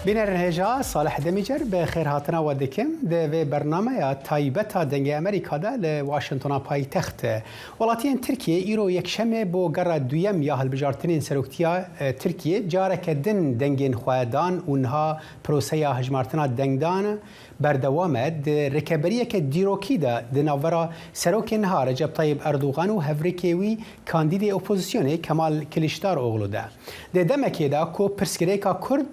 بینەرهێژا صالح دەمیجەر بە خێرهاتنەوە دەکەم دەوێ بەرنامەیە تایبەتە دەنگی ئەمریکادا لە واشنتۆنا پایتەختە وڵاتیان ترکیە ئیرۆ یەکشەمێ بۆ گەڕە دویەم یا هەڵبژارتنین سەرۆکتیە ترکیە جارێکە دن دەنگên خوادان ûنها پرۆسەیا هەژمارتنا دەنگدانە بەردەوامە ڕێکەبەریەکە دیرۆکیدا di navbera serokên niha Recep Tayyip Erdogan û hevrikê wî kandîdê opozisyonê Kemal Kılıçdaroğlu de. Di demekê de ku pirsgirêka Kurd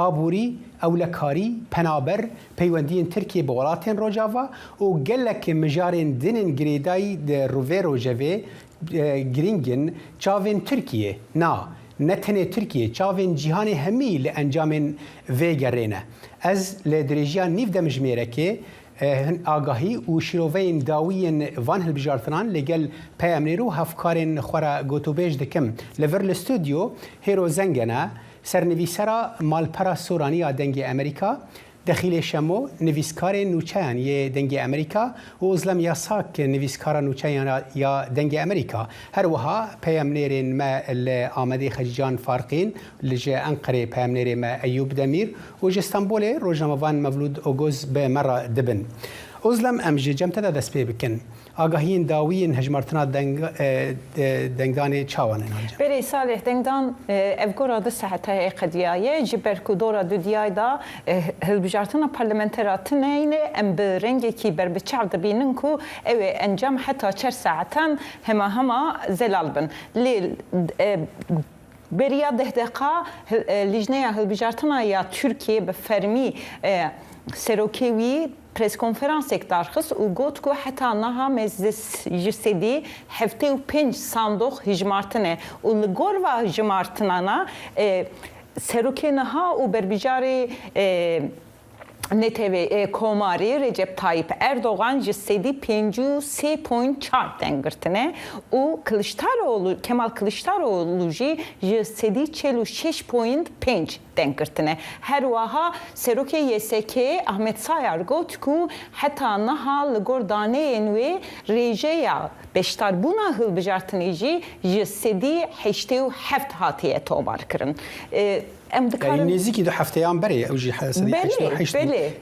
aborî, ewlekarî, penaber peywendiyên Tirkiye bi welatên Rojava û gelek mijarên dinên girêdayî di rûvê rojevê girîngin çavên Tirkiye na ne tenê Tirkiye çavên cîhanê hemî li encamên vê gerêne. Ez li dirêjiya nîv demijmêrekê agahî û şîroveyên dawiyên van hilbijartinan lêgel peyemnêr û hevkarên xwe re gotûbêj dikim. Li vir li stûdyo Hêro Zengene sernivîsera malpera Soraniya dengê Amerîka, Dexîlê Şemo nivîskarên nûçeyan yê dengê Amerîka û Özlem Yasak nivîskara nûçeyan ya dengê Amerîka. Her wiha peyemnêrên me li Amedê Xecîcan Farqîn, li ji Enqerê peyemnêrê me Eyyûb Demîr û ji Stenbolê rojnamevan Mevlûd Ogoz bi me re dibin. Özlem em ji cem te de dest pê bikin. Agahiyên dawiyên hejmartina dengdanê çawan in. Berê Salih dengdan ev gora di sehetayê qediyaye ji ber ku dora dudiyayê da hilbijartina parlamentera tineyne em bi rengekî berbiçav dibînin ku ew ê encam heta 4 saetan hema zelal bin. Lê beriya dehdeqa lijneya hilbijartina ya Türkiye bi fermî serokê wî preskonferansek darxist û got ku heta niha meclis ji sedî heftê û 5 sandoq hijmartine û li gor va hijmartinana serokê niha û berbijarê NTV Komarî Recep Tayyip Erdogan ji sedî 53.4 dengirtine û Kemal Kılıçdaroğlu jî ji sedî 46.5 dengirtine. Her wiha serokê YSK Ahmet Sayar got ku heta niha li gor daneyên wê rêjeya beşdarbûna hilbijartinê jî ji sedî 87 hatiye tomar kirin. Yani nêzîkî du hefteyan berê ew jî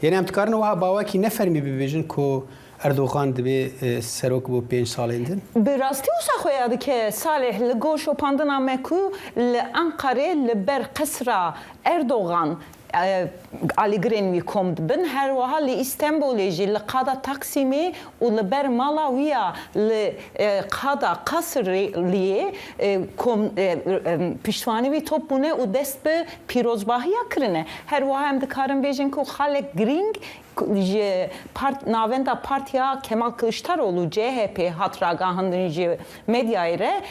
yani em dikarin wiha bawekî nefermî bibêjin ku Erdogan dibe serok bu 5 salên din? Bi rastî wisa xwe ya dike Salih li gor şopandina me ku li Enqerê li ber qesra Erdogan alîgirên wî kom dibin her wiha li İstanbulê jî li qada Taksimê û li ber mala wî ya li qada Qasriyê piştvanî wî top bûne û dest bi pîrozbahiya kirine. Her wiha em dikarin bêjin ku xalek girîng ji navenda Partiya Kemal Kılıçdaroğlu CHP hat ragahindin ji medyayê re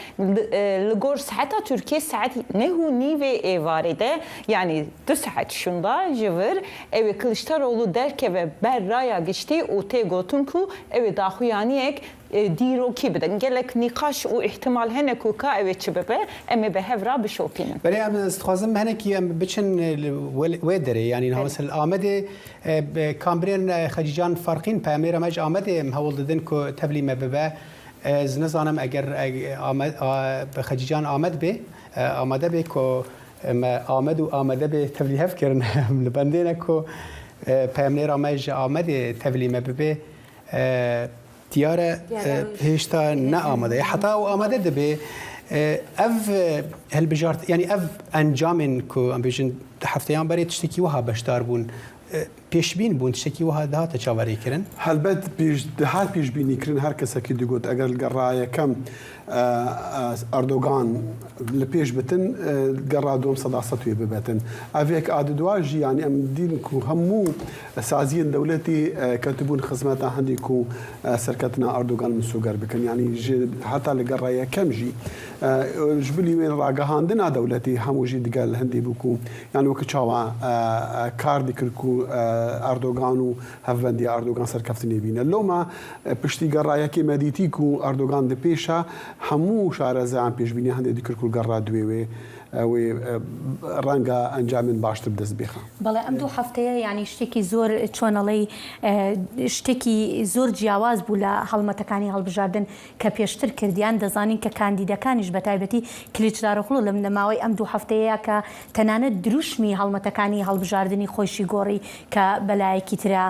li gor saeta Türkiye saet nehu nîvê êvarê de yani 2 saet şunda ji vir ew Kılıçdaroğlu derkeve ber raya giştî û tê gotin ku ew daxuyaniyek dîrokî bidin. Gelek nîqaş û ihtimal hene ku ka ew çi bibe em ê bi hev re bişopînin. Berê em dixwazim henekî em biçin wê derê yanî mesela Amedê Kamberên Xecîcan Farqîn peyamnêra me ji Amedê em hewl didin ku tevlî me bibe ez nizanim eger bi Xecîcan Amed bê amade bê ku me Amed û amede bê tevlî hev kirin li bendê ne ku peyamnêra me ji Amedê tevlî me bibe diyare hêşta ne amade heta û amade dibe ev hilbijart yani ev encamên ku em bêjin hefteyan berê tiştekî wiha beşdar bûn pêşbîn bûn tiştekî wiha dihate çaverî kirin helbet dihat pêşbînî kirin her kesekî digot eger li gerra yekem Erdogan li pêş bitin gerra dom sedaset wê bibetin evek adidwa jî yani em dîn ku hemû saziyên dewletî ketibûn xizmeta hindî ku serketina Erdogan min soger bikin yani ji heta li gerra yekem jî ji bilî wê ragihandina dewletî hemû jî digel hindî bû ku yani wekî çawa kar dikir ku Erdogan û hevvendiya Erdogan serkeftinê bîne loma piştî gerrayekê me dîtî ku Erdogan di pêşa hemû şarezeyan pêşbînî hindê dikir ku gerra duê wê ڕەنگە ئەنجامن باشتر دەست بێخە. بەڵێ ئەم دوو هەفتەیە ینی شتێکی زۆر چۆنەڵی شتێکی زۆر جیاواز بوو لە هەڵمەتەکانی هەڵبژاردن کە پێشتر کردیان دەزانین کە کاندیدەکانیش بە تایبەتی کلیچدارۆغڵو لەم نەماوەی ئەم دوو هەفتەیە کە تەنانەت دروشمی هەڵمەتەکانی هەڵبژاردننی خۆشی گۆڕی کە بەلایەکی ترا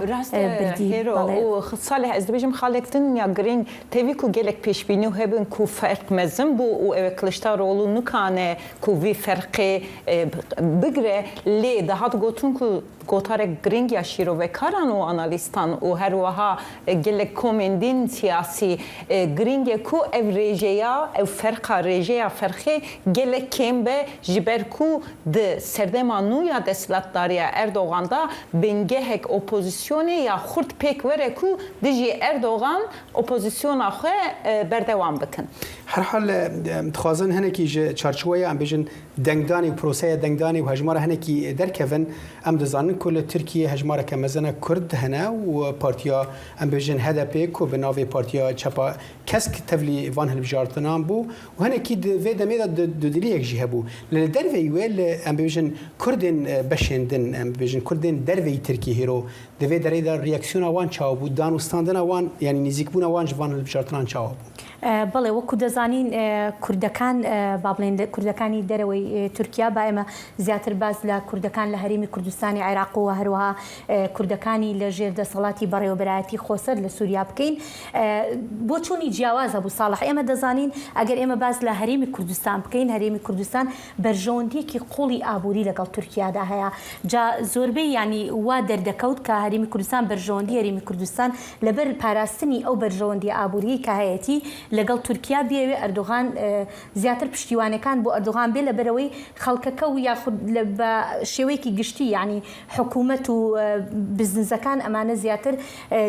ساڵی ئەس دەبێژم خاڵێکتن یا گرنگ تێوی و gelek pêşbînî hebin ku ferq mezin bû û ev Kiliçdaroglu nikane ku vî ferqê bigire lê dihat gotin ku gotarek giring ya şîrovekaran û analîstan û her wiha gelek komendên siyasî giring e ku ev rêjeya ev ferqa rêjeya ferxê gelek kêm be ji ber ku di serdema nû ya desthilatdariya Erdogan da bingehek opozisyonê ya xurt pêk were ku dijî Erdogan opozisyona xwe berdewam bikin. هەرحال دخوازن هەنێکی چارچوەیە ئەم بێژن دەنگدانی و پرۆسەیە دەنگدانی و هەژمارە هەنێکی دەرکەون ئەم دەزانن کو لە تورکیە هەژمارەکە مەزەنە کورد هەنە و پارتیا ئەم بێژن هەدەپێک و بە ناوێ پارتیا چەپا کەسک تەولی وان هەلبژاردنان بوو و هەنێکی vê demêda dudiliyek jî hebû li derveyî wê li em bêjin Kurdên beşên din em bêjin Kurdên derveyî Tirkiye hêro di vê derê de reaksiyona wan çawa bû danûstandina wan yanî nîzîkbûna wan ji van hilbijartinan çawa bû. بەڵێ وەکو دەزانین کوردەکان با بڵێن کوردەکانی دەرەوەی تورکیا با ئێمە زیاتر باز لە کوردەکان لە هەرێمی کوردستانی عێراق و هەروەها کوردەکانی لە ژێر دەسەڵاتی بەڕێوەبەرایەتی خۆسەر لە سووریا بکەین بۆ چوونی جیاوازە بوو ساڵح ئێمە دەزانین ئەگەر ئێمە باز لە هەرێمی کوردستان بکەین هەرێمی کوردستان بەرژەوەندیەکی قوڵی ئابووری لەگەڵ تورکیادا هەیە جا زۆربەی ینی وا دەردەکەوت کە هەرێمی کوردستان بەرژەوەندی هەرێمی کوردستان لەبەر پاراستنی ئەو بەرژەوەندی ئابووری کە هەیەتی لەگەڵ تورکیا بێوێ ئەردۆغان زیاتر پشتیوانەکان بۆ ئەردۆغان بێ لەبەرەوەی خەڵکەکە و یاخود بە شێوەیەکی گشتی ینی حکوومەت و بزنسەکان ئەمانە زیاتر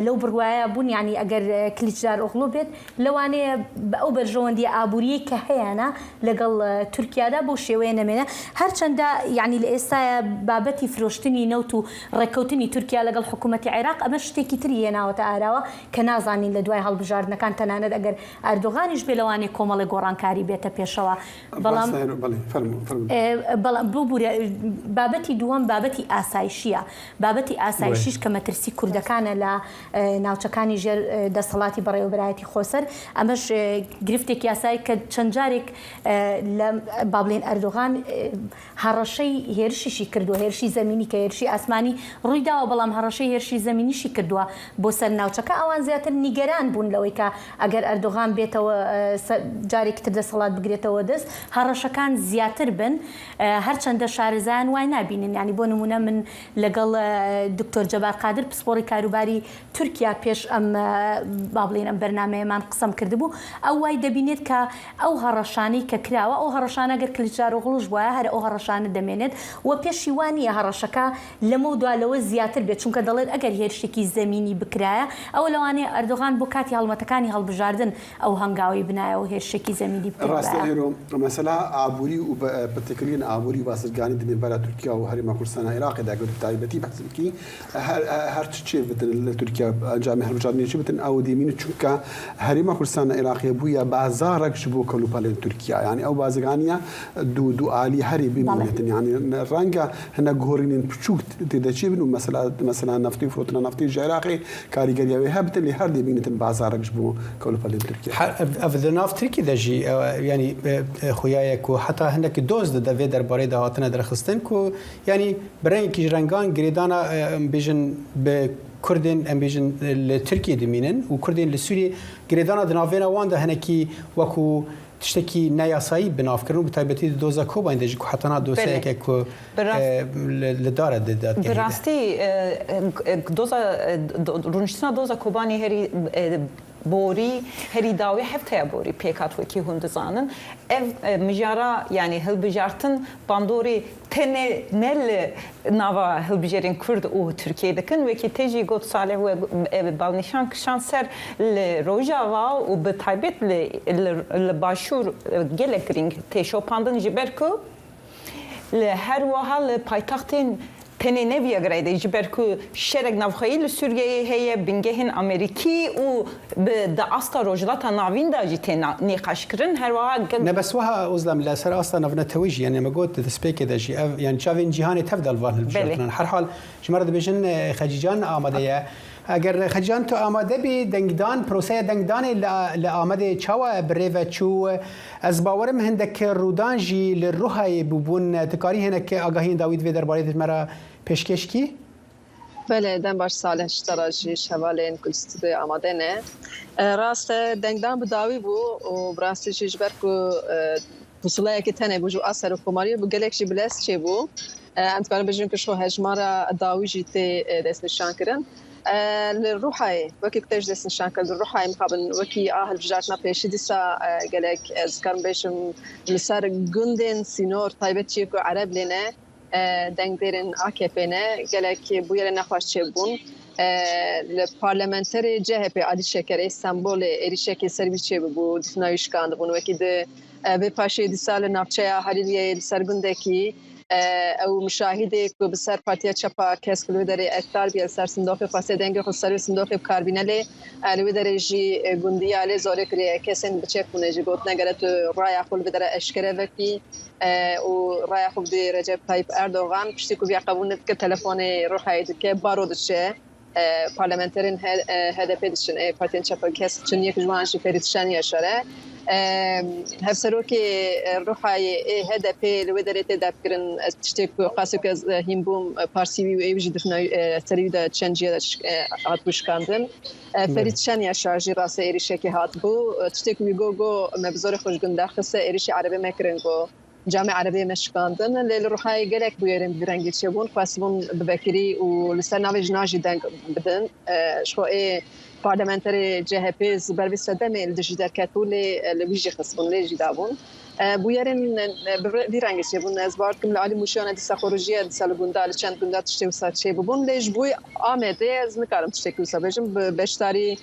لەو بڕواایە بوون ینی ئەگەر کلیچدارۆغڵو بێت لەوانەیە ئەو بەرژەوەندی ئابووری کە هەیەە لەگەڵ تورکیادا بۆ شێوەیە نەمێنە هەرچەندە ینی لە ئێستاە بابەتی فرۆشتنی نەوت و ڕێککەوتنی تورکیا لەگەڵ حکوومەتی عێراق ئەمە شتێکی تری هێناوەتە ئاراوە کە نازانین لە دوای هەڵبژاردنەکان تەنانەت ئەگەر ئەردۆغانیش بێ لەوانەیە کۆمەڵی گۆڕانکاری بێتە پێشەوە بەڵام بوو بابەتی دووەم بابەتی ئاسایشیە بابەتی ئاسایشیش کە مەترسی کوردەکانە لە ناوچەکانی ژێر دەسەڵاتی بەڕێوەبەرایەتی خۆسەر ئەمەش گرفتێکی یاسایی کە چەند جارێک لە با بڵێن ئەردۆغان هەڕەشەی هێرشیشی کردووە هێرشی زەمینی کە هێرشی ئاسمانی ڕوویداوە بەڵام هەڕەشەی هێرشی زەمینیشی کردووە بۆ سەر ناوچەکە ئەوان زیاتر نیگەران بوون لەوەی کە ئەگەر ئەردۆغان بێتەوە جارێکی تر دەسەڵات بگرێتەوە دەست هەڕەشەکان زیاتر بن هەرچەندە شارەزایان وای نبینن ینی بۆ نمونە من لەگەڵ دکتۆر جەبار قادر پسپۆڕی کاروباری تورکیا پێش ئەم با بڵێن ئەم بەرنامەیەمان قسەم کردبوو ئەو وای دەبینێت کە ئەو هەڕەشانەی کە کراوە ئەو هەڕەشانە گەر کلیچدارۆغڵوش وایە هەر ئەو هەڕەشانە دەمێنێت و پێشیوانیە هەڕەشەکە لەمە دوالەوە زیاتر بێت چونکە دەڵێت ئەگەر هێرشێکی زەمینی بکرایە ئەو لەوانەیە ئەردۆغان بۆ کاتی هەڵمەتەکانی هەڵبژاردن ئەو هەنگاوی بنایە و هێرشێکی زەمینی مەسەلا ئابووری و پرتێکردن ئابووری باسرگانی دنێ بەرە تورکیا و هەرێما کوردستانی عێراقیدا گەوت تایبەتی بەحسبکی هەر چێ بتن لە تورکیا ئەنجامی هەڵبژاردنێکی بتن ئەو دێمین چونکە هەرێما کوردستان عێراقی بووە بازارێک بۆ کەلوپەلێن تورکیا ینی ئەو بازرگانیە دوو عالی هەری ببینێتن ینی ڕەنگە هەنە گۆڕینین بچووک تێدەچێ بن و مەسەلا نەفتی و فرۆتنە نەفتی عێراقی کاریگەریاوی هەبتن لێ هەر دەبینێتن بازارێک بۆ کەلوپەلێن تورکیا ئەڤ ناف ترکی دەژی ینی خویایەک و حتا هەندێکی دۆز دەبێت دەربارەی داهاتنە دەرخستن و ینی بەرەنێکی ژرەنگان گرێدانە بێژن بە کوردên em bêjin li Tirkiye dimînin û Kurdên li Sûriyê girêdana di navêna wan de hinekî wekû tiştekî neyasayî bi navkirin û bi taybetî di doza Kobayê de jî ku hetana doseyeke ku li dare de bi rastî doza rûniştina doza Kobanî herî borî herî dawê hevteya borî pêkat wekî hûn dizanin ev mijara yanî hilbijartin bandorê tenê ne li nava hilbijarên Kurd û Tirkiye dikin wekî tê jî got saleh we balnîşan kişan ser li Rojava û bi taybet li başûr gelek giring tê şopandin ji ber ku li her wiha li paytextên تنه نویا گرایده جبر که شرق نفخیل سوریه هی بنگهن امریکی و به داست روجلات ناوین داجی تن نقاش کردن هر واقع نبسوها أظلم لا سر أصلا نفنا توجي يعني ما قلت تسبيك داجي يعني شافين جهاني تفضل فان البجرتنا هر حال شمرة بيجن خجيجان آماده اگر خجان تو آماده بی دنگدان پروسه دنگدان لآماده چاوا بریو چو از باورم هندک رودان جی لروحای ببون تکاری هنک آگاهین داوید و درباره مرا پیشکش کی؟ بله دم باش سال اشتراجی شوالین کلست آماده نه راست دنگدان بداوی بو و براستی چیز برکو پسلای که تنه بوجو اثر و کماری بو گلکشی بلست چه بو انتقال بجن که شو هجمارا داوی جیت دست نشان کردن الروحي وكي كتاج دس نشانكل الروحي مقابل وكي بجاتنا بيشي ديسا قالك ازكرم بيشم لسار جندن سينور طيبت يكو عرب لنا دنگ ديرن AKP'ne قالك بويا نخواش تشبون البرلمانتري جهبي عادي شكر اسطنبول اريشك سرويس تشبو دفناويش كاند بون وكي د بپاشي ديسا لنافچه حليليه سرگندكي او مشاهده که بسر پارتیا چپا کس کلو داره اکتار بیال سر صندوق فاسدنگ خود سر صندوق کاربیناله الوی داره جی گندی آله زوره کری کسین بچه کنه جی گوت نگرت رای خود بداره اشکره وکی و رای خود دی رجب طیب اردوغان پشتی که بیا قبول که تلفن روحی که بارودشه پارلمانترین HDP دشن پارتیا چپا کس چنیه که جوان شفریتشانی اشاره هفسرو که روحای HDP لودرت دبکرن تشتک قاسو که هم بوم پارسی و ایوجی دفنای سریع دا چنجی هات بشکندن فریتشانی شارژی راس ایریشه که هات بو تشتک ویگو مبزور خوشگنده خسته ایریش عربی مکرنگو جامعه عربی مشکاندن لیل روحای گلک بیاریم برنگی چبون خواستم ببکری و لسر نویج ناجی دنگ بدن شوی پارلمانتری جهپی زبر بسدم الدجی در کتول لویجی خصبون لیجی دابون بیاریم برنگی چبون از بار کم لعالی مشیانه دیسا خروجی دیسا لگوندال چند گوندال تشتی وسط چه ببون لیج بوی آمده از نکارم تشتی وسط بجم بشتاری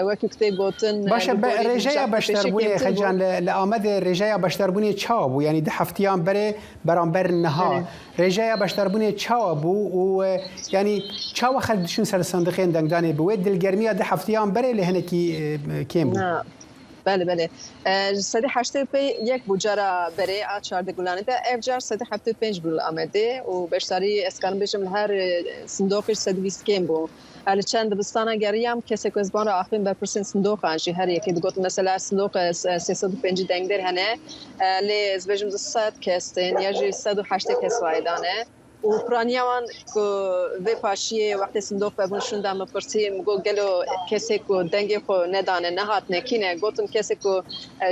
وکی کتی گوتن باشه رجایا بشتربونی خجان لآمد رجایا بشتربونی چاو یعنی ده هفتیان بره برانبر نها رجایا بشتربونی چاو بو و یعنی چاو خلدشون سر صندوقین دنگدانی بو دلگرمی ده هفتیان بره لهنکی کیم بو بله صدی هشته پی یک بوجارا بره آچارده گلانه ده افجار صدی هفته پنج گل آمده و بشتری اسکان بشم هر صندوقش صدی بیست کیم بو علی چند دبستان گریم کسی که زبان را آخرین بپرسین صندوق آنجی هر یکی دگوت مثلا صندوق 305 دنگ در هنه لی از بجم 100 کستین یا جی 108 کس وایدانه و پرانیاوان که و پاشیه وقتی صندوق ببونشون دام پرسیم گو گلو کسی که دنگی خو ندانه نهات نکینه گوتم کسی که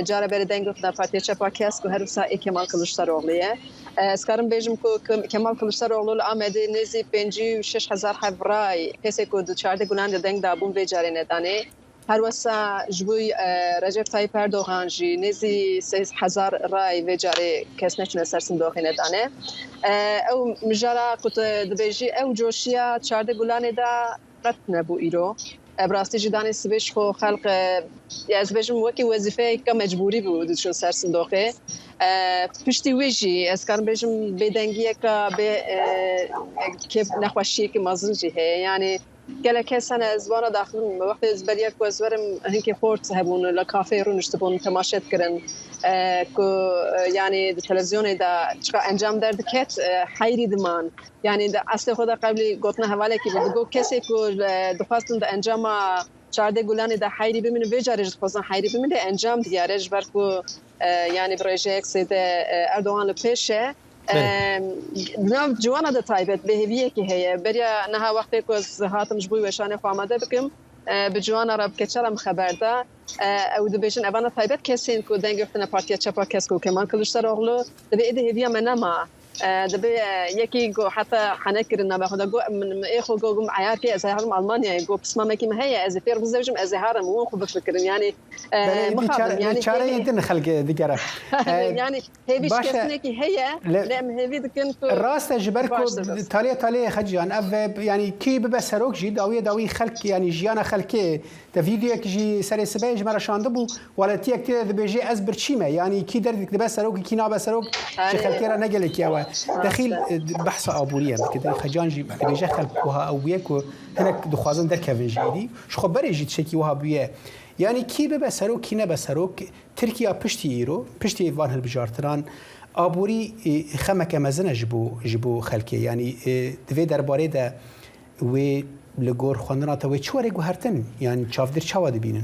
جاره بر دنگی خو در پارتی چپا کس که هر روزا کمال کلوچداروغلیه اسکارم بیجم که کمال کلوچداروغلو آمده نزی 56,000 حفرای کسی که دو چارده گلان دنگ دابون و جاره ندانه هر وسا جبوی رجب طیب اردوغان جی نزی 3,000 رای و جاره کس نچونه سر صندوقی ندانه او مجارا کت دبیجی او جوشیا چارده گلانه دا قط نبو ایرو براستی جدانی سبیش خو خلق از بجم وکی وظیفه که مجبوری بود چون سر صندوقه پشتی ویجی از کار بجم بدنگیه که نخوشیه که مازنجی هه یعنی گله کسان از وارا داخل وقتی از بلیک و از ورم هنگی خورد هبون لکافه رو نشتبون تماشات کردن که یعنی تلویزیون دا چقدر انجام درد کت حیری دمان یعنی دا اصل خدا قبلی گفتن حواله که بگو کسی که دخواستن دا انجام چارده گلانی دا حیری بمینه ویجارش خواستن حیری بمینه انجام دیارش برکو یعنی برایجه یک سید اردوغان پیشه ناو جوانا دا طایبت به هویه که هیه بریا نها وقتی که از هاتم جبوی وشانه خواهمده بکم به جوانا را بکچرم خبر دا او دو بیشن اوان طایبت کسین که دنگی افتنا پارتیا چپا کس که کمان کلوشتر دبی ایده هویه منما دبی یکی گو حتی حنکر نبا خدا گو من ایخو گو عیار که از هرم آلمانیا گو پس ما مکی هی از فیر بزوجم از هرم و خوب فکرن یعنی یعنی چاره این خلق دیگره یعنی هیچ کسی که هی لام هیچ دکن راست جبرکو تالی خجان اف یعنی کی به سروک جی داوی خلق یعنی جیانا خلقه تا ویدیو که جی سر سبیج مرا شانده بو ولتی اکتر دبیجی از برچیمه یعنی کی درد که به سروک کی نابه سروک چه خلقه را نگله کی اول دخيل بحث ابوريه كده خجانجي بيجي خلقها او وياك هناك دخوازن در كافنجيدي شو خبري جيت شكي وها بيه يعني كي ببسرو كي نبسرو تركيا بشتي ايرو بشتي فان هالبجارتران ابوري خمك مزنه جبو خلقي يعني دوی درباره ده و لگور خواندنا تا و چواره گوهرتن يعني چافدر چاوا دبینن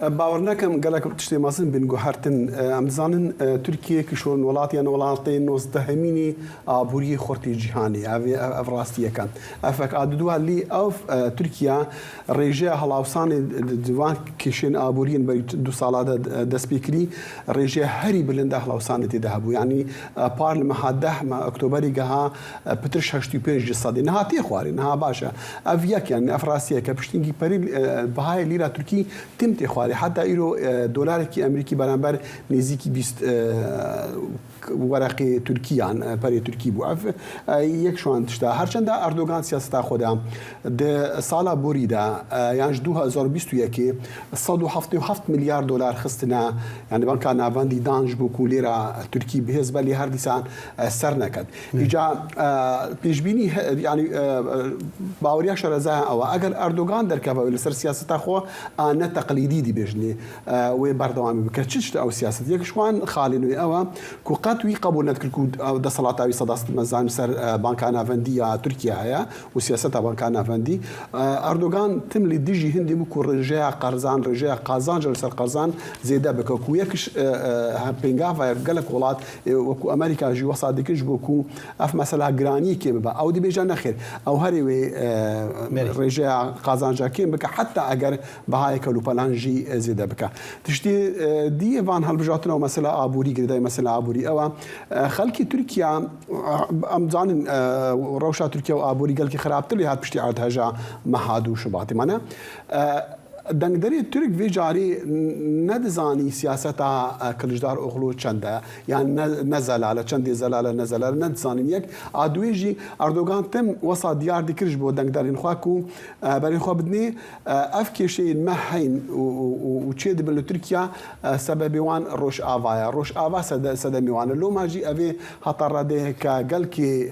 باور نکم گلک تشتی مازن بین گوهرتن امزانن ترکیه کشون ولاتیان ولاتین نوزدهمینی آبوری خورتی جهانی افراستیه کن افک عددوها لی اوف ترکیه رجع هلاوسان دوان کشین آبورین بر 2 ساله دست بکری رجع هری بلند هلاوسان تدهبو يعني بارلمان حده ما اکتبری جها بترش 85 صدی نهاتی خواری نها باشه افیک يعني افراستیه کپشتینگی پری بهای لیرا ترکی تمتی خواری حتى ايرو دولار كي امريكي برابر نزيكي 20 ورقه تركيا عن بري تركي بوعف يك شوان تشتا هرچند اردوغان سياستا خدا د سالا بوريدا يعني 2021 107 مليار دولار خستنا يعني بنكا نافاندي دانج بوكو ليرا تركي بهزبه لي هر ديسان سرنكد اجا بيجبيني يعني باوريا شرزا او اگر اردوغان در كفا لسر سياستا خو انا تقليدي دي بجني وبردوام بكتشت او سياسه يك شوان خالي او كو وي قبول نتكلكو دا صلاة صداست مزان سر بانكا نافندية تركيا هيا وسياستها بانكا نافندي أردوغان تملي ديجي هندي مكو رجاء قرزان رجاء قازان جلسر قرزان زيدا بكو يكش بينغافا قالك ولات وكو أمريكا جي وصادكش بوكو أف مثلا جراني كيم با أو دي بيجانا خير أو هري رجاء قازان جا كيم بك حتى أجر بهاي كلو بلانجي زيدا بك تشتي دي فان هالبجاتنا ومثلا أبوري قريدا مثلا أبوري أو خلقي تركيا أمزان روشة تركيا وأبوري قال كي خرابت لي هاد بشتي عاد هجا محادو شباتي معنا دنگدری ترک وی جاری ندزانی سیاستها کلجدار اغلو چنده يعني نزلاله چندی زلاله نزلاله ندزانی یک ادویجی اردوغان تم وسط دیار دیکرش بود دنگدارین خواکو برین خوا بدنی افکشی مهین و چید بل ترکیا سبب وان روش آوا سد میوان لو ماجی اوی خطر ده که گل کی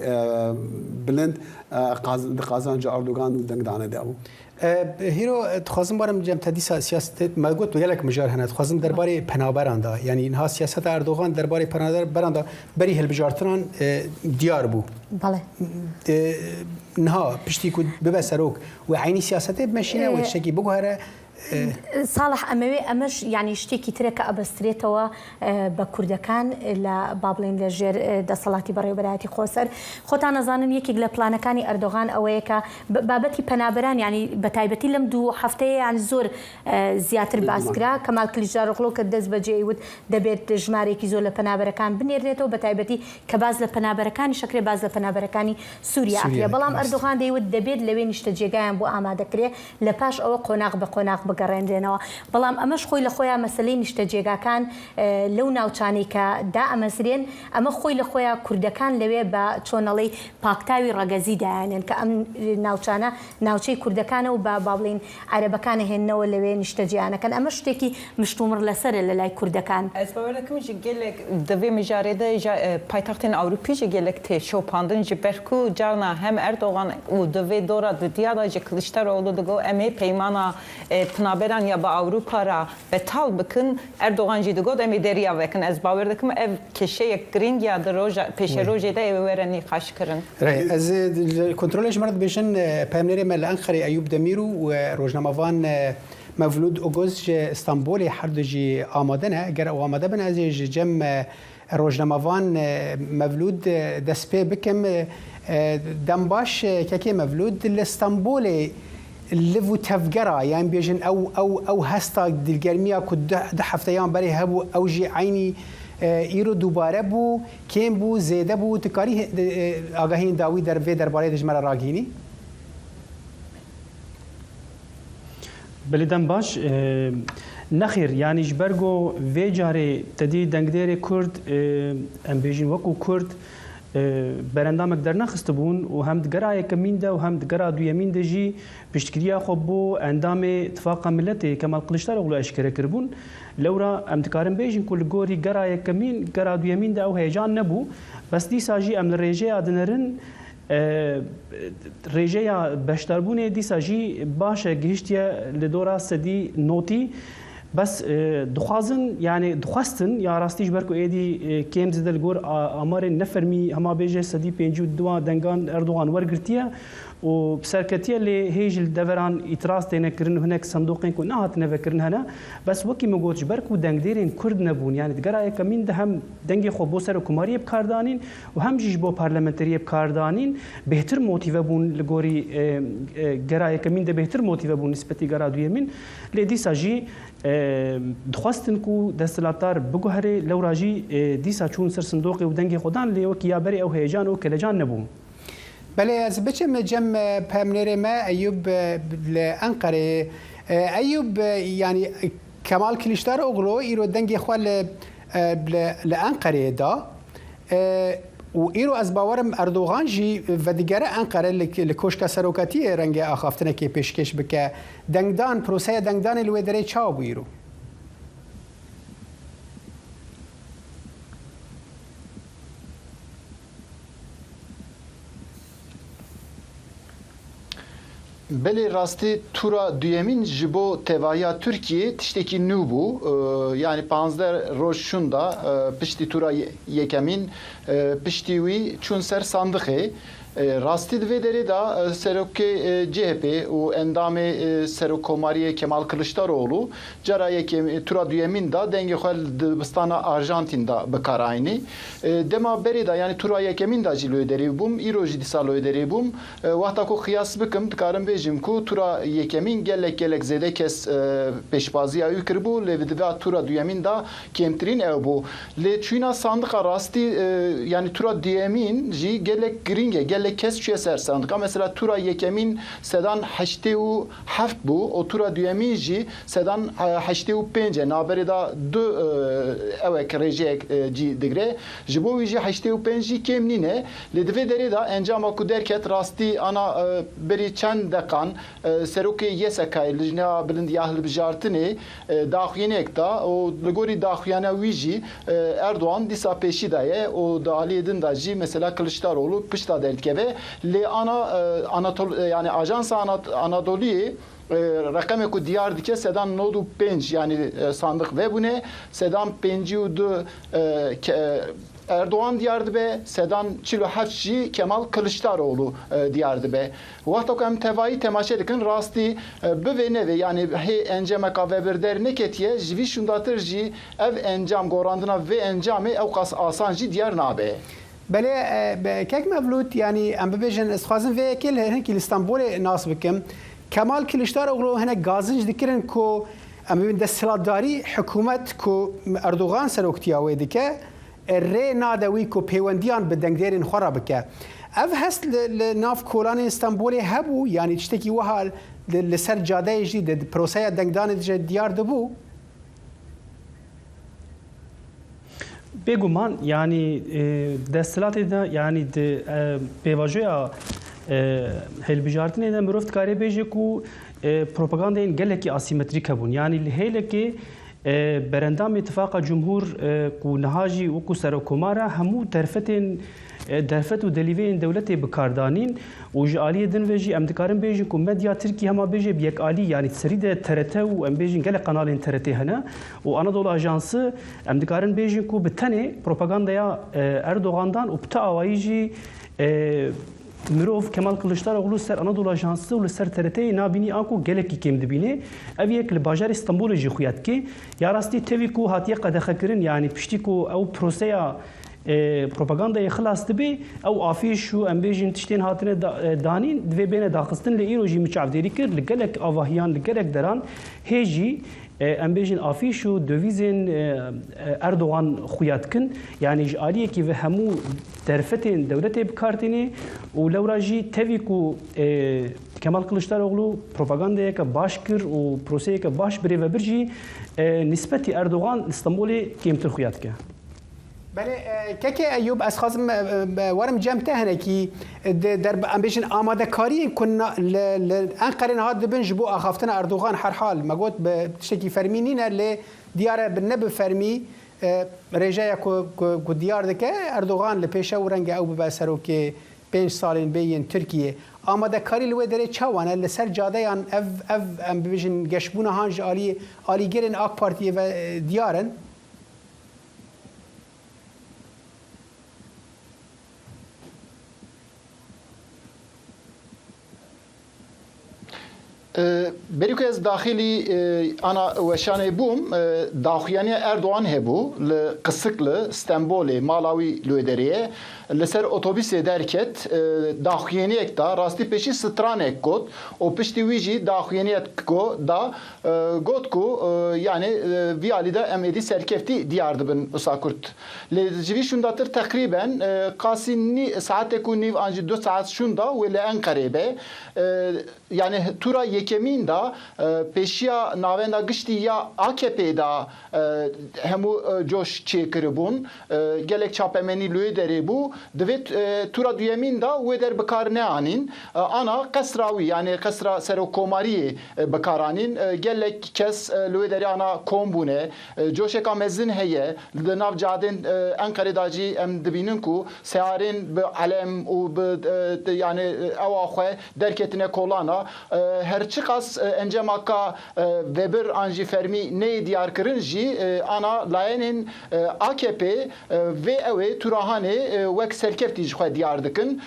بلند قازان جا اردوغان و دنگدانه داو هیرو تخوازم بارم جمع تدیس سیاست ما گفت ویلک مجار هنات تخوازم درباره پنابراندا یعنی اینها سیاست اردوغان درباره پنابراندا بری هلبجارتران دیار بو بله اینها پشتی کود ببسروک و عینی سیاسته بمشینه و شکی بگوهره صالح أمش يعني اشتكي ترك أبستريتوا بكردكان لبابلين لجير دصلاتي بري وبلاتي خوسر خوتانا زانن يكي قل بلانكاني أردوغان أويكا بابتي بنابران يعني بتايبتي لم دو حفتي يعني زور زياتر باسكرا كمال كلجار غلو كدز بجيود دبيت جماري كي زور لبنابركان بنيرنيتو بتايبتي كباز لبنابركاني شكري باز لبنابركاني سوريا أكري بلام أردوغان ديود دبيت لوين اشتجيغان بو آماده كري لباش أو قناق بقناق بقرندينوا بلام أمش خوي لخويا مسلين اشتجيغا كان لو ناوچاني كدا أمسرين أما خوي لخويا كردكان لوي بچونالي باكتاوي رغزي يعني كأم ناوچانا ناوچي كردكان وبابلين عربكان هنو لوي نشتجيانا كان أمش تيكي مشتومر لسر للاي كردكان أسبابلكم جيلك دفي مجارده پایتختن أوروبي جيلك تي شوپاندن جبركو جارنا هم اردوغان و دفي دورا ديادا جكلشتاروğlu دغو امي پیمانا پنابران یا با اروپا را بتال بکن اردوغان جی دگو امی دریا وکن از باور دکم اف کشه یک گرینگ یا دروژ پیش روژه ده ورنی خاش کرن رای از کنترلش مرد بشن پامنری مل انخری ایوب دمیرو و روزنامه‌وان مولود اوگوز استانبول هر دو جی آماده نه اگر آماده بن از جم روزنامه‌وان مولود دسپه بکم دنباش که مولود استانبول لفو تفجرا يعني بيجن او هستا دلگرمیا كد ده هفتيان بري هبو او جي عيني ايرو دوباره بو كيم بو زيده بو تكاري آگاهين داوي در في درباره دجمره راگيني بلدن باش نخير يعني جبرگو في جاري تدي دنگدير كرد ام بيجن وكو كرد برندامك درنا خستبون و هم دقرا يكمين ده و هم دقرا دويمين ده جي بشتكريا خبو اندام اتفاق ملتي كمال قلشتاروغلو اشكره كربون لورا ام دكارن بيجن كل غوري قرا يكمين قرا دويمين ده او هيجان نبو بس دي ساجي ام الريجي ادنرن ريجيا بشتربونه دي ساجي باشا جهشتيا لدورا سدي نوتي بس دخوازن يعني دخواستن یا راستیش برکو ایدی کم زدل گور آمار نفرمی هما بیجه سدی پنجو دوا دنگان اردوغان ورگرتیه و بسرکتیه لی هیج الدوران اعتراض تینه کرن هناك صندوقين کو نهات نفکرن هنا بس وکی مگوش برکو دنگ دیرین کرد نبون يعني دگرای کمین ده هم دنگی خو بو سر حکومتی بکاردانین و هم جیج بو پارلمانتری بکاردانین بهتر موتیو بون لگوری گرای کمین ده بهتر موتیو بون نسبتی گرا دویمین لی دی ساجی دخواستن کو دستلاتار بگوهره لوراجی دیسا چون سر صندوق و دنگی خودان لی وکی یا بری او هیجان و کلجان نبوم بله از بچم جم پامنر ما ایوب لانقره ایوب يعني كمال كليشداروغلو ایرو دنگی خوال لانقره دا و ایرو از باورم اردوغان جی و دیگره انقره لکوشک سروکاتی رنگ آخافتنه که پیشکش بکه دنگدان پروسه دنگدان الویدره چاو بیرو بله راستی تورا دویمین جبو توایا ترکیه تشتکی نو بو yani 15 روز شوندا پشتی تورا یکمین پشتی وی چون سر صندوقه راستی دویدری da Seroke CHP و اندام Serokomariye Kemal Kılıçdaroğlu caraya tura duyemin da denge xal dibistana Arjantin da bekarayni dema beri da yani tura yekemin da jilo ederi bum iroji disalo ederi bum vaqta ko qiyas bikim tikarim bejim ku tura yekemin gelek zede kes peşbaziya yükürbu levidva tura duyemin da kemtrin ev bu le çuna sandık rasti yani tura duyemin ji gelek gringe kes çiye ser sandık. Mesela tura yekemin sedan 87 bu. O tura duyemin ji sedan 85 naberi da du evek rejek ji digre. Jibo ji 85 ji kemnine le dve deri da encama ku derket rasti ana beri çen dekan seruke yesakay lijna bilind yahl bijartini daxyenek da o legori daxyana wiji Erdoğan disa peşi daye o da Ali Edin da ji mesela Kılıçdaroğlu pişta derke ve le Anatol yani Ajans Anadolu'yu rakamı ku diyar dike sedan nodu 5 yani sandık ve bu ne sedan 5 Erdoğan diyardı be sedan çilo hafçi Kemal Kılıçdaroğlu diyardı be. Vakta kem tevai temaşerikin rasti be neve yani he encama ve bir der neketiye jvi şundatır ji ev encam gorandına ve encame evkas asanji diyar nabe. بله كيك مبلوت يعني ام ببيجن اسخازن في كل هناك الاسطنبول ناس بكم كمال كليشداروغلو هنا غازنج ذكرن كو ام بين دستلاتداري حكومه كو اردوغان سروكتيا ويدكه الري نادوي كو بيونديان بدنگديرن خرابكه اف هست لناف كولان اسطنبول هبو يعني تشتكي وها لسر جاده جديد بروسيا دنگدان ديار دبو بگومان yani destilatı da yani pevajoya helbijartine de miroft kare beje ku propagandayın geleki asimetrik habun yani hele ki berendam ittifaka cumhur ku nahaji و ku serokomara hamu terfetin درفت و دلیوین دولتی بکاردانین و جالی دن وجی امدکارن بیجی کو مدیا ترکی هما بیجی بیک عالی یعنی سری ده ترته و ام بیجی گله قنالین ترته هنا و Anadolu Ajansı امدکارن بیجی کو بتنه propagandaya Erdoğan'dan و bta avayji Mirov Kemal Kılıçdaroğlu ser Anadolu Ajansı و ser TRT nabini anku geleki kim dibine eviyek li bajar İstanbul ji xuyat ki ya rasti tevi ku hatiye qadaxkirin yani pişti ku ev proseya propagandayı xlas dibe ew afîş û em bêjin tiştên hatine danîn divê bêne daxistin li îro jî miçavdêrî kir li gelek avahiyan li gelek deran hê jî em bêjin afîş û devîzên Erdoğan xuyat kin yani ji aliyekî ve hemû derfetên dewletê bikartînê û lewra jî tevî ku Kemal Kılıçdaroğlu propagandayeke baş kir û proseyeke baş birêve bir jî nispetî Erdoğan İstanbulê kêmtir xuyat ke. بله که ایوب از خواستم ورم جمع هنه کی در امبیشن آماده کاری کننا انقره نهاد دبن جبو آخافتن اردوغان هر حال مگوت به شکی فرمی نینه ل دیار بنب فرمی رجاء کو دیار دکه اردوغان لپیشه ورنگ او به سرو که 5 سالین بین ترکیه آماده کاری لوی داره چوانه لسر جاده ان اف امبیشن گشبونه هانج عالی گرن آک پارتی و دیارن بریک از داخلی انا وشانه بوم داخیانی اردوان هبو لقسقل استانبول مالاوی لودریه لسر اتوبیس درکت داخیانی اکتا راستی پیشی سترانک گود و پشتی ویجی داخیانی کو دا گود کو yani vialida emedi serkefti diyardibin usakurt lejvi şundatır takriben kasini saate ku niv anji 2 saat şunda ve le Ankara'be yani tura yekemin da peşiya navenda gişti ya AKP'da hemu coş çekiribun gelek çapemeni lüderi bu devet tura duyemin da veder bekarne anin ana kasravi yani kasra sero komari bekaranin gelek kes lüderi ana kombune coşeka mezin heye de nav cadin Ankara'dacı em dibinin ku seyarin be alem u yani avaxe derketine kolana her çıkas encemaka Weber anji fermi ne diyar kırınji ana layenin AKP ve ev turahane vek serkefti jixwe diyar dikin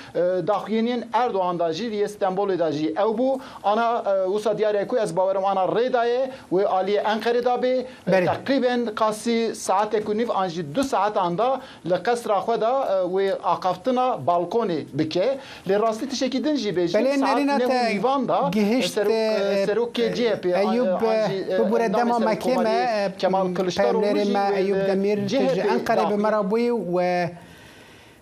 daxiyinin Erdoğan dacı ve İstanbul dacı ev bu ana usa diyar ku ez bavarım ana redaye ve Ali Ankara'da be takriben kasi saat ekunif anji 2 saat anda le kasra xweda ve aqaftına balkoni bike le rasti teşekidin jibe saat ne divanda serok CHP ایوب ببرد دما مکمه Kemal Kılıçdaroğlu ما ایوب دمیر انقره به مرابوی و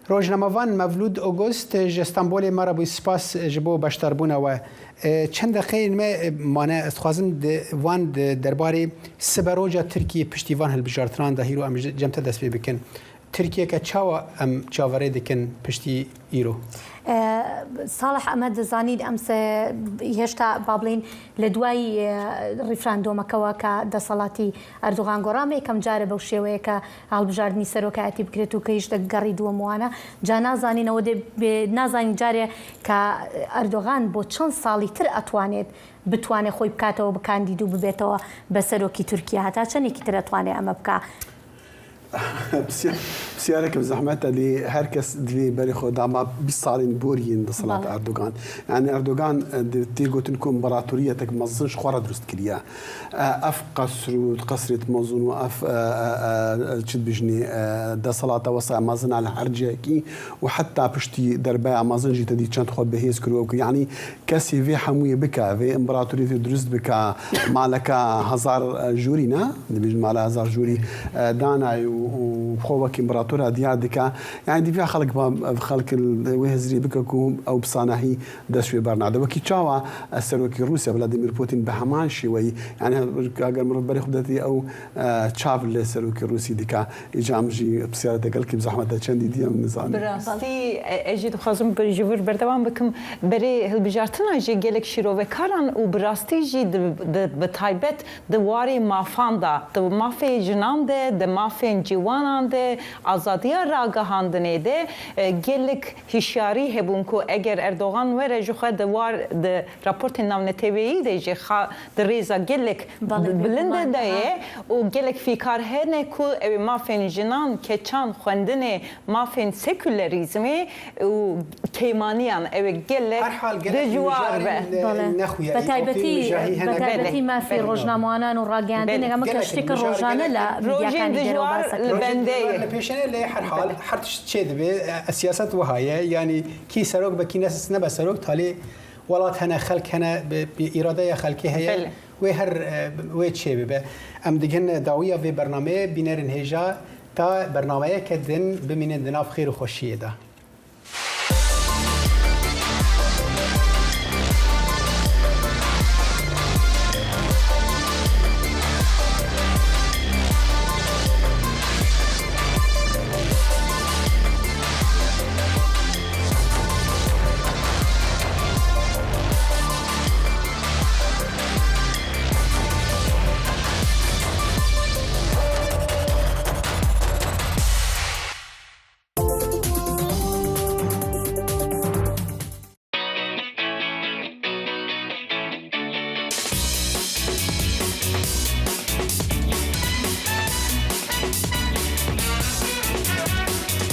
روزنامه‌وان مولود اوگوست استانبول مرابوی سپاس جبو باشتربونه و چند دقیقه ما مانع استخوازم وان درباره سبروجا ترکیه پشتیوان هلبجارتران ده هیرو ام جمت دست بکن ترکیه که چاوا ام چاوره دکن پشتی ایرو صالح ئەمە دەزانید ئەمس هێشتا بابلین لە دوای ڕیفراندۆمەکەەوە کە دەسەڵاتی ئەردوغان گۆڕام یەکەم جارە بەو شێوەیە کە هەڵبژاردننی سەرۆکایەتی بکرێت و کە هیچ گەڕی دووەموانە جا نازانینەوە نازانین جارێ کە ئەردۆغان بۆ چەند ساڵی تر ئەتوانێت بتوانێت خۆی بکاتەوە بکاندید و ببێتەوە بە سەرۆکی تورکیا هەتا چەندێکی تر ئەتوانێت ئەمە بکە. بسيارك بزحمة اللي هركس دلي بري خدا ما بيصارين بورين صلاة أردوغان يعني أردوغان تيجو تنكم إمبراطوريتك مزنش خورا درست كليا أف قصرة مزون وأف شد بجني ده صلاة وصع مازن على حرجاكي وحتى بشتي درباء مازن جي تدي كانت خود بهيز كروك يعني كسي في حموية بكا في إمبراطورية درست بكا مالك 1000 جورينا بيجن مال 1000 جوري دانا وخوك امبراطورة ديادك يعني دي فيها خلق الوهزري بككم او بصانهي دشوي برنادو وكي تشاوا السروكي روسيا فلاديمير بوتين بهمان شوي يعني اگر مربري خدتي او تشاف السروكي روسي ديكا اجامجي بسياره قالك بزحمه چندي دي نظام براستي اجي خازم بجور بردوام بكم بري هلبجارتنا جي گلك شيرو وكاران و براستي جي بتايبت دواري مافاندا دو مافي جنان ده مافين جوانان ده آزادیا راگهاندنه ده گلک هشیاری هبون کو اگر اردوغان وره جوخه دوار ده راپورت نامن تیوی ده جه ده ریزا گلک بلنده ده و گلک فیکار هنه کو او مافین جنان کچان خوندنه مافین سکولاریزمی و کیمانیان او گلک ده جوار به بتایبتی مافی روزنامه‌وانان و راگهاندنه اما کشتیک روزانه لا روزین دجوار لبنده پیشنه لی هر حال هر چه دبی سیاست وهایه يعني كي سروق بكي ناس نبى سروق تالي ولات هنا خلق هنا بإرادة خلقي هي وهر ويتشي ببه ام دگن دعوية في برنامه بينرن هجا تا برنامه كدن بمين دناف خير وخوشيه ده